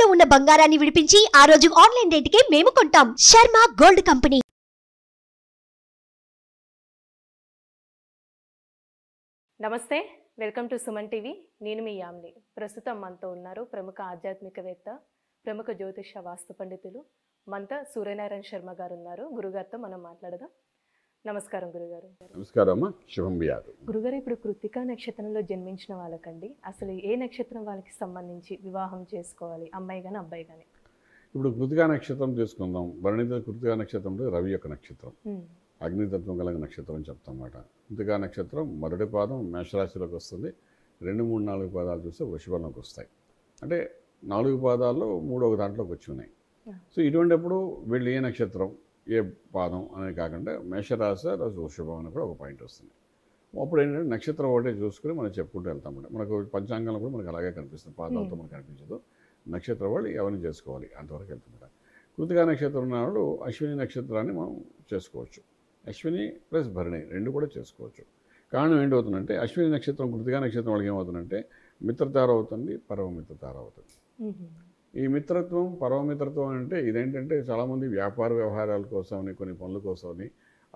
తాకట్టులో ఉన్న బంగారాన్ని విడిపించి ఆ రోజు ఆన్లైన్ రేటుకే మేము కొంటాం. Sharma gold company. నమస్తే, వెల్కమ్ టు సుమన్ టీవీ. నేను మీ యామ్ని. ప్రస్తుతం మనతో ఉన్నారు ప్రముఖ ఆధ్యాత్మికవేత్త, ప్రముఖ జ్యోతిష వాస్తు పండితులు మనతో సూర్యనారాయణ శర్మ గారు ఉన్నారు. గురుగారితో మనం మాట్లాడదాం. నమస్కారం గురుగారు. నమస్కారం అమ్మా, శుభం బియాదు. గురుగారు, ఇప్పుడు కృత్తికా నక్షత్రంలో జన్మించిన వాళ్ళకండి అసలు ఏ నక్షత్రం వాళ్ళకి సంబంధించి వివాహం చేసుకోవాలి, అమ్మాయి కానీ అబ్బాయి కానీ? ఇప్పుడు కృతికా నక్షత్రం తీసుకుందాం. భరణిత కృతికా నక్షత్రంలో రవి యొక్క నక్షత్రం, అగ్నితత్వం కలిగిన నక్షత్రం అని చెప్తాం అన్నమాట. కృతికా నక్షత్రం మొదటి పాదం మేషరాశిలోకి వస్తుంది. 2, 3, 4 పాదాలు చూస్తే వృషభంలోకి వస్తాయి. అంటే 4 పాదాల్లో 3వ దాంట్లోకి వచ్చి ఉన్నాయి. సో ఇటువంటిప్పుడు వీళ్ళు ఏ నక్షత్రం ఏ పాదం అనేది కాకుండా మేషరాశి వృషభం అని కూడా ఒక పాయింట్ వస్తుంది. అప్పుడు ఏంటంటే నక్షత్రం ఒకటే చూసుకుని మనం చెప్పుకుంటూ వెళ్తామంటే మనకు పంచాంగంలో కూడా మనకు అలాగే కనిపిస్తుంది. పాదాలతో మనకు కనిపించదు. నక్షత్రం వాళ్ళు ఎవరిని చేసుకోవాలి అంతవరకు వెళ్తుంటారు. కృతికా నక్షత్రం ఉన్న వాళ్ళు అశ్విని నక్షత్రాన్ని మనం చేసుకోవచ్చు. అశ్విని ప్లస్ భరణి రెండు కూడా చేసుకోవచ్చు. కారణం ఏంటవుతుందంటే అశ్విని నక్షత్రం కృతికా నక్షత్రం వాళ్ళకి ఏమవుతుందంటే మిత్రతార అవుతుంది, పరమమిత్రతార అవుతుంది. ఈ మిత్రత్వం పరమమిత్రత్వం అంటే ఇదేంటంటే చాలామంది వ్యాపార వ్యవహారాల కోసమని కొన్ని పనుల కోసమని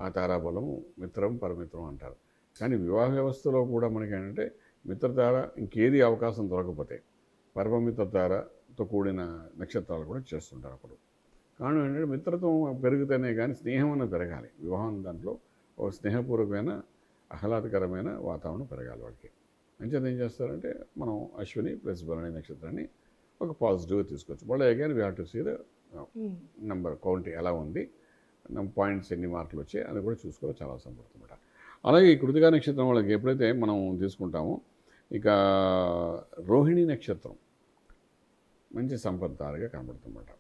ఆ తారాబలము మిత్రం పరమిత్రం అంటారు. కానీ వివాహ వ్యవస్థలో కూడా మనకి ఏంటంటే మిత్రతార ఇంకేది అవకాశం దొరకకపోతే పరమమిత్రతారతో కూడిన నక్షత్రాలు కూడా చేస్తుంటారు. అప్పుడు కారణం ఏంటంటే మిత్రత్వం పెరిగితేనే కానీ స్నేహం అన్నది పెరగాలి. వివాహం దాంట్లో ఒక స్నేహపూర్వకమైన ఆహ్లాదకరమైన వాతావరణం పెరగాలి వాడికి. అంచేత ఏం చేస్తారంటే మనం అశ్విని ప్లస్ భరణి నక్షత్రాన్ని ఒక పాజిటివ్గా తీసుకోవచ్చు. మళ్ళీ again we have to see the number count ఎలా ఉంది, పాయింట్స్ ఎన్ని మార్కులు వచ్చాయి అని కూడా చూసుకోవాలి. చాలా సంపడుతుందన్నమాట. అలాగే ఈ కృతికా నక్షత్రం వాళ్ళకి ఎప్పుడైతే మనం తీసుకుంటామో ఇక రోహిణి నక్షత్రం మంచి సంపత్తారుగా కనబడుతుందన్నమాట.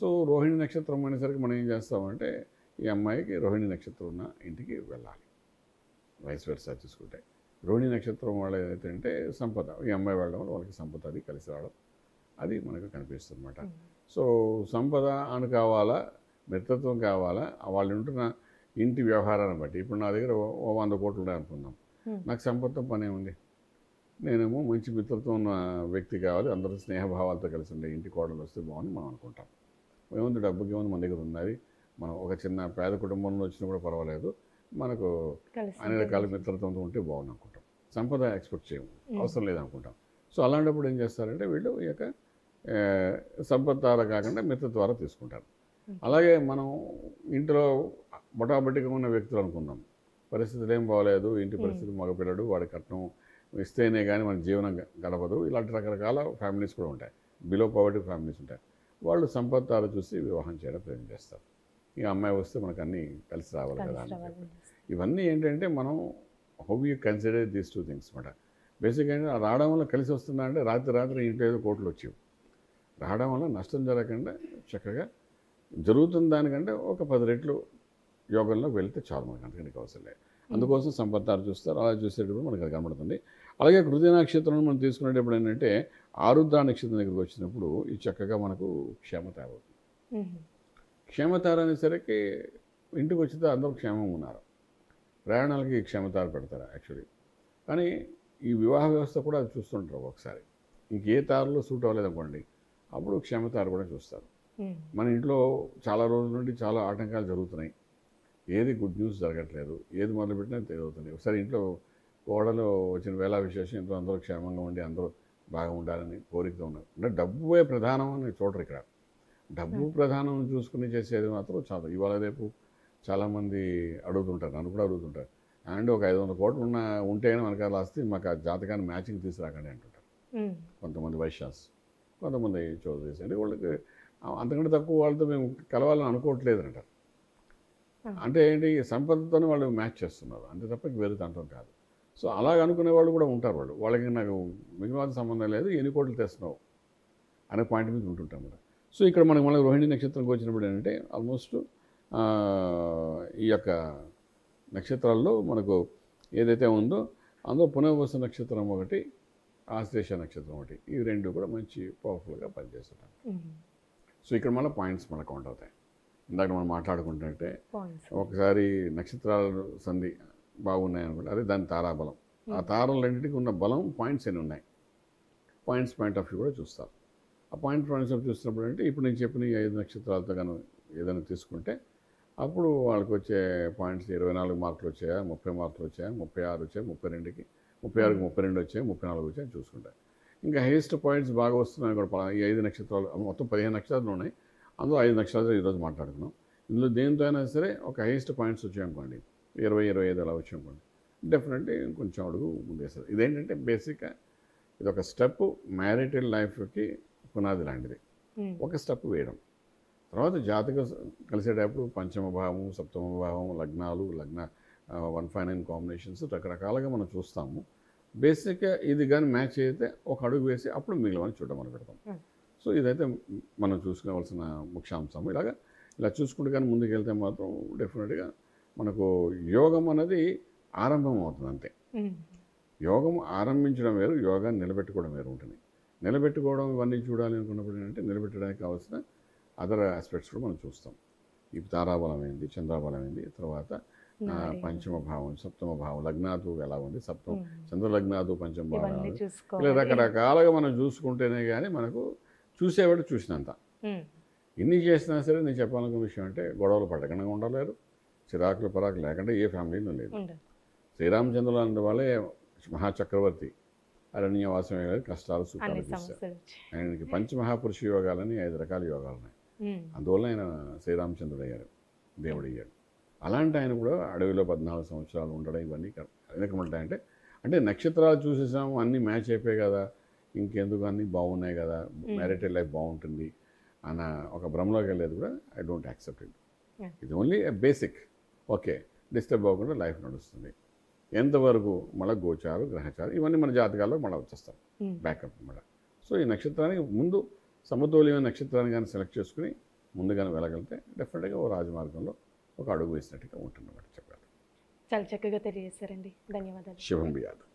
సో రోహిణి నక్షత్రం అనేసరికి మనం ఏం చేస్తామంటే ఈ అమ్మాయికి రోహిణి నక్షత్రం ఉన్న ఇంటికి వెళ్ళాలి. వైస్ వెర్సా చూసుకుంటే రోహిణి నక్షత్రం వాళ్ళు ఏదైతే అంటే సంపద, ఈ అమ్మాయి వెళ్ళడం వల్ల వాళ్ళకి సంపద అది కలిసి రావడం అది మనకు కనిపిస్తుంది అన్నమాట. సో సంపద అని కావాలా, మిత్రత్వం కావాలా, వాళ్ళు ఉంటున్న ఇంటి వ్యవహారాన్ని బట్టి. ఇప్పుడు నా దగ్గర 100 కోట్లు ఉన్నాయి అనుకుందాం. నాకు సంపదతో పనే ఉంది. నేనేమో మంచి మిత్రత్వం ఉన్న వ్యక్తి కావాలి, అందరూ స్నేహభావాలతో కలిసి ఉండే ఇంటి కోడలు వస్తే బాగుంది మనం అనుకుంటాం. ఏముంది, డబ్బుకి ఏముంది, మన దగ్గర ఉన్నది. మనం ఒక చిన్న పేద కుటుంబంలో వచ్చినా కూడా పర్వాలేదు, మనకు అన్ని రకాల మిత్రత్వంతో ఉంటే బాగుంది అనుకుంటాం. సంపద ఎక్స్పెక్ట్ చేయము, అవసరం లేదనుకుంటాం. సో అలాంటప్పుడు ఏం చేస్తారంటే వీళ్ళు ఈ యొక్క సంపద ద్వారా కాకుండా మిత్ర ద్వారా తీసుకుంటారు. అలాగే మనం ఇంట్లో బొటాబొట్టిగా ఉన్న వ్యక్తులు అనుకుందాం, పరిస్థితులు ఏం బాగోలేదు, ఇంటి పరిస్థితి మగపిల్లడు, వాడి కట్నం ఇస్తేనే కానీ మన జీవనం గడపదు. ఇలాంటి రకరకాల ఫ్యామిలీస్ కూడా ఉంటాయి, బిలో పవర్టీ ఫ్యామిలీస్ ఉంటాయి. వాళ్ళు సంపద ద్వారా చూసి వివాహం చేయడం ప్రయత్నం చేస్తారు. ఈ అమ్మాయి వస్తే మనకు అన్నీ కలిసి రావాలి కదా అని చెప్పి. ఇవన్నీ ఏంటంటే మనం how you consider these 2 things అనమాట. బేసిక్గా ఏంటంటే రావడం వల్ల కలిసి వస్తుందా అంటే రాత్రి ఇంట్లో ఏదో కోట్లు వచ్చేవి. రావడం వల్ల నష్టం జరగకుండా చక్కగా జరుగుతున్న దానికంటే ఒక 10 రెట్లు యోగంలో వెళ్తే చాలు, మనకు అంతకనికి అవసరం లేదు. అందుకోసం సంపత్తారు చూస్తారు. అలా చూసేటప్పుడు మనకు అది కనబడుతుంది. అలాగే కృతి నక్షత్రం మనం తీసుకునేటప్పుడు ఏంటంటే ఆరుద్ర నక్షత్రం దగ్గరికి వచ్చినప్పుడు ఇది చక్కగా మనకు క్షేమతార అవుతుంది. క్షేమతార అనేసరికి ఇంటికి వచ్చితే అందరూ క్షేమం ఉన్నారు. ప్రయాణాలకి క్షేమతార పెడతారు యాక్చువల్లీ. కానీ ఈ వివాహ వ్యవస్థ కూడా అది చూస్తుంటారు. ఒకసారి ఇంకే తారలో సూట్ అవ్వలేదు అనుకోండి, అప్పుడు క్షేమతార కూడా చూస్తారు. మన ఇంట్లో చాలా రోజుల నుండి చాలా ఆటంకాలు జరుగుతున్నాయి, ఏది గుడ్ న్యూస్ జరగట్లేదు, ఏది మొదలుపెట్టినా జరుగుతుంది. ఒకసారి ఇంట్లో కోడలు వచ్చిన వేళ విశేషం ఇంట్లో అందరూ క్షేమంగా ఉండి అందరూ బాగా ఉండాలని కోరికతో ఉన్నారు. అంటే డబ్బువే ప్రధానం అని చూడరు ఇక్కడ. డబ్బు ప్రధానం చూసుకుని చేసేది మాత్రం చాలా ఇవాళ రేపు చాలామంది అడుగుతుంటారు, నన్ను కూడా అడుగుతుంటారు. అండ్ ఒక 500 కోట్లు ఉంటేనే మనకు ఆస్తి, మాకు ఆ జాతకాన్ని మ్యాచింగ్ తీసుకురాకండి అంటుంటారు కొంతమంది వైశ్యాస్, కొంతమంది చౌదరీస్. అంటే వాళ్ళకి అంతకంటే తక్కువ వాళ్ళతో మేము కలవాలని అనుకోవట్లేదు అంటారు. అంటే ఏంటి, సంపదతోనే వాళ్ళు మ్యాచ్ చేస్తున్నారు అంతే తప్ప వేరే దాంట్లో కాదు. సో అలాగ అనుకునే వాళ్ళు కూడా ఉంటారు. వాళ్ళకి నాకు మిగిలిన సంబంధం లేదు, ఎన్ని కోట్లు తెస్తున్నావు అనే పాయింట్ మీద ఉంటుంటాం కదా. సో ఇక్కడ మనకు రోహిణి నక్షత్రంకి వచ్చినప్పుడు ఏంటంటే ఆల్మోస్ట్ ఈ యొక్క నక్షత్రాల్లో మనకు ఏదైతే ఉందో అందులో పునర్వసు నక్షత్రం ఒకటి, ఆశ్లేష నక్షత్రం ఒకటి, ఈ రెండు కూడా మంచి పవర్ఫుల్గా పనిచేస్తుంటాం. సో ఇక్కడ మళ్ళీ పాయింట్స్ మనకు కౌంట్ అవుతాయి. ఇందాక మనం మాట్లాడుకుంటుంటే ఒకసారి నక్షత్రాల సంధి బాగున్నాయి అనుకుంటే అదే దాని తారాబలం. ఆ తారలన్నింటికి ఉన్న బలం పాయింట్స్ ఎన్ని ఉన్నాయి, పాయింట్స్ పాయింట్ ఆఫ్ వ్యూ కూడా చూస్తారు. ఆ పాయింట్ కాన్సెప్ట్ చూసినప్పుడు అంటే ఇప్పుడు నేను చెప్పిన ఈ 5 నక్షత్రాలతో కానీ ఏదైనా తీసుకుంటే అప్పుడు వాళ్ళకి వచ్చే పాయింట్స్ 24 మార్కులు వచ్చాయా, 30 మార్కులు వచ్చాయా, 36 వచ్చాయి, 32కి 36కి 32 వచ్చాయి, 34 వచ్చాయి చూసుకుంటాయి. ఇంకా హైయెస్ట్ పాయింట్స్ బాగా వస్తున్నాయి కూడా ఈ 5 నక్షత్రాలు, మొత్తం 15 నక్షత్రాలు ఉన్నాయి. అందులో 5 నక్షత్రాలు ఈరోజు మాట్లాడుకున్నాం. ఇందులో దేంతో అయినా సరే ఒక హైయెస్ట్ పాయింట్స్ వచ్చాయనుకోండి, 20-25 అలా వచ్చాయనుకోండి, డెఫినెట్లీ ఇంకొంచెం అడుగు ముందేస్తారు. ఇదేంటంటే బేసిక్గా ఇది ఒక స్టెప్ మ్యారిటల్ లైఫ్కి పునాది లాంటిది. ఒక స్టెప్ వేయడం, తర్వాత జాతక కలిసేటప్పుడు పంచమ భావం, సప్తమ భావం, లగ్నాలు, 159 కాంబినేషన్స్ రకరకాలుగా మనం చూస్తాము. బేసిక్గా ఇది కానీ మ్యాచ్ అయితే ఒక అడుగు వేసి అప్పుడు మిగిలిన చూడడం మనం పెడతాం. సో ఇదైతే మనం చూసుకోవాల్సిన ముఖ్యాంశం. ఇలా చూసుకుంటే కానీ ముందుకు వెళ్తే మాత్రం డెఫినెట్గా మనకు యోగం అనేది ఆరంభం అవుతుంది అంతే. యోగం ఆరంభించడం వేరు, యోగాన్ని నిలబెట్టుకోవడం వేరు ఉంటుంది. నిలబెట్టుకోవడం ఇవన్నీ చూడాలి అనుకున్నప్పుడు ఏంటంటే నిలబెట్టడానికి కావాల్సిన అదర్ ఆస్పెక్ట్స్ కూడా మనం చూస్తాం. ఈ తారాబలం ఏంది, చంద్రబలం ఏంది, తర్వాత పంచమ భావం, సప్తమ భావం, లగ్నాదు ఎలా ఉంది, చంద్ర లగ్నాదు పంచమ భావం, ఇలా రకరకాలుగా మనం చూసుకుంటేనే కానీ మనకు చూసేవాడు చూసినంత. ఎన్ని చేసినా సరే నేను చెప్పాలనుకున్న విషయం అంటే గొడవలు పడకుండా ఉండలేరు, చిరాకులు పరాకులు లేకుండా ఏ ఫ్యామిలీలో లేదు. శ్రీరామచంద్రులు అనే వాళ్ళే మహాచక్రవర్తి, అరణ్యవాసం కష్టాలు సుఖాలు చూస్తారు. ఆయనకి పంచమహాపురుష యోగాలని 5 రకాల యోగాలు ఉన్నాయి. అందువల్ల ఆయన శ్రీరామచంద్రుడు అయ్యారు, దేవుడు అయ్యాడు. అలాంటి ఆయన కూడా అడవిలో 14 సంవత్సరాలు ఉండడం ఇవన్నీ ఎందుకంటాయంటే అంటే నక్షత్రాలు చూసేసాము, అన్నీ మ్యాచ్ అయిపోయాయి కదా, ఇంకెందుకు అన్నీ బాగున్నాయి కదా, మ్యారిటల్ లైఫ్ బాగుంటుంది అన్న ఒక భ్రమలోకి వెళ్ళేది కూడా ఐ డోంట్ యాక్సెప్ట్ ఇట్. ఇది ఓన్లీ బేసిక్. ఓకే, డిస్టర్బ్ అవ్వకుండా లైఫ్ నడుస్తుంది. ఎంతవరకు మళ్ళీ గోచారు, గ్రహచారు ఇవన్నీ మన జాతకాల్లో మళ్ళీ వచ్చేస్తాం బ్యాకప్ మళ్ళీ. సో ఈ నక్షత్రానికి ముందు సమతౌల్యమైన నక్షత్రాన్ని కానీ సెలెక్ట్ చేసుకుని ముందుగానే వెళ్ళగలిగితే డెఫినెట్గా ఓ రాజమార్గంలో ఒక అడుగు వేసినట్టుగా ఉంటుందన్నమాట చెప్పాలి. చాలా చక్కగా తెలియజేశారండి, ధన్యవాదాలు. శుభం బియాదు.